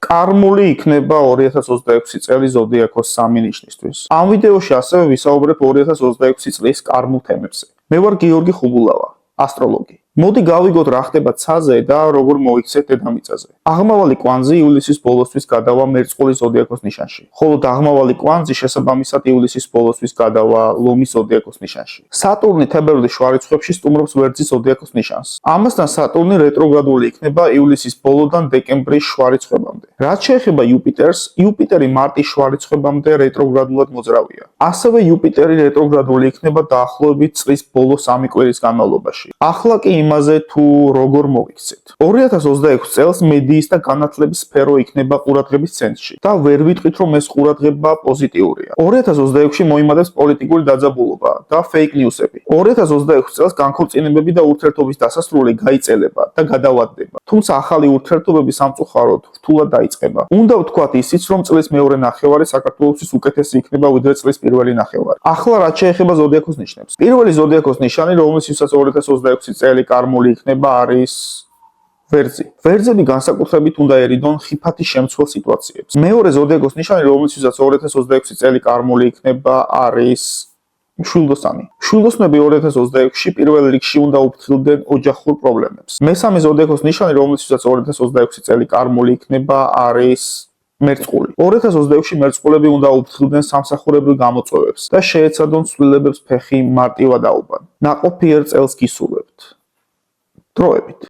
Karmuli იქნება 2026 წელი ზოდიაქოს 3 ნიშნისთვის. Ამ ვიდეოში ასევე ვისაუბრებ 2026 წლის карმულ თემებზე. მე ვარ გიორგი ხუბულავა, ასტროლოგი. მოდი გავიგოთ რა ხდება ცაზე და როგორ მოიქცეთ დედამიწაზე. აღმავალი კვანძი ივლისის ბოლოსთვის გადავა მერწყულის ზოდიაქოს ნიშანში, ხოლო აღმავალი კვანძი შესაბამისად ივლისის ბოლოსთვის გადავა ლომის ზოდიაქოს ნიშანში. სატურნი თებერვლის შვარიცხვებში სტუმრობს ვერძის ზოდიაქოს ნიშანს. ამასთან სატურნი რეტროგრადული იქნება ივლისის ბოლოდან დეკემბრის შვარიცხვებამდე. რაც შეეხება იუპიტერს, იუპიტერი მარტის შვარიცხვებამდე რეტროგრადულად მოძრავია. ასევე იუპიტერი რეტროგრადული იქნება დაახლოებით წლის ბოლოს 3 კვირის განმავლობაში. ახლა კი იმაზე თუ როგორ მოიქცეთ. 2026 წელს მედიის და განათლების სფერო იქნება ყურადღების ცენტრში და ვერ ვიტყვით რომ ეს ყურადღება პოზიტიურია. 2026-ში მოიმართებს პოლიტიკური დაძაბულობა და fake news-ები. 2026 წელს განქორწინებები და ურთიერთობის დასასრული გაიწელება და გადავადდება. თუმცა ახალი ურთიერთობები სამწუხაროდ რთულად დაიწყება. უნდა ვთქვათ ისიც რომ წლის მეორე ნახევარი საქართველოსთვის უკეთესი იქნება ვიდრე წლის პირველი ნახევარი. ახლა რაც შეეხება ზოდიაქოს ნიშნებს. პირველი ზოდიაქოს ნიშანი რომელსაც 2026 წელი карმული იქნება არის ვერძი. ვერძები განსაკუთრებით უნდა ერიდონ ხიფათის შემცველ სიტუაციებს. მეორე ზოდიაქოს ნიშანი რომელსაც 2026 წელი карმული იქნება არის შვილდოსანი. შვილდოსნები 2026-ში პირველ რიგში უნდა უფრთხილდნენ ოჯახურ პრობლემებს. მესამე ზოდიაქოს ნიშანი რომელსაც 2026 წელი карმული იქნება არის მერწყული. 2026-ში მერწყულები უნდა უფრთხილდნენ სამსახურებრივ გამოწვევებს და შეეცადონ ცვლილებებს ფეხი მარტივად აუბან. ნაყოფიერ წელს გისურვებთ. დროებით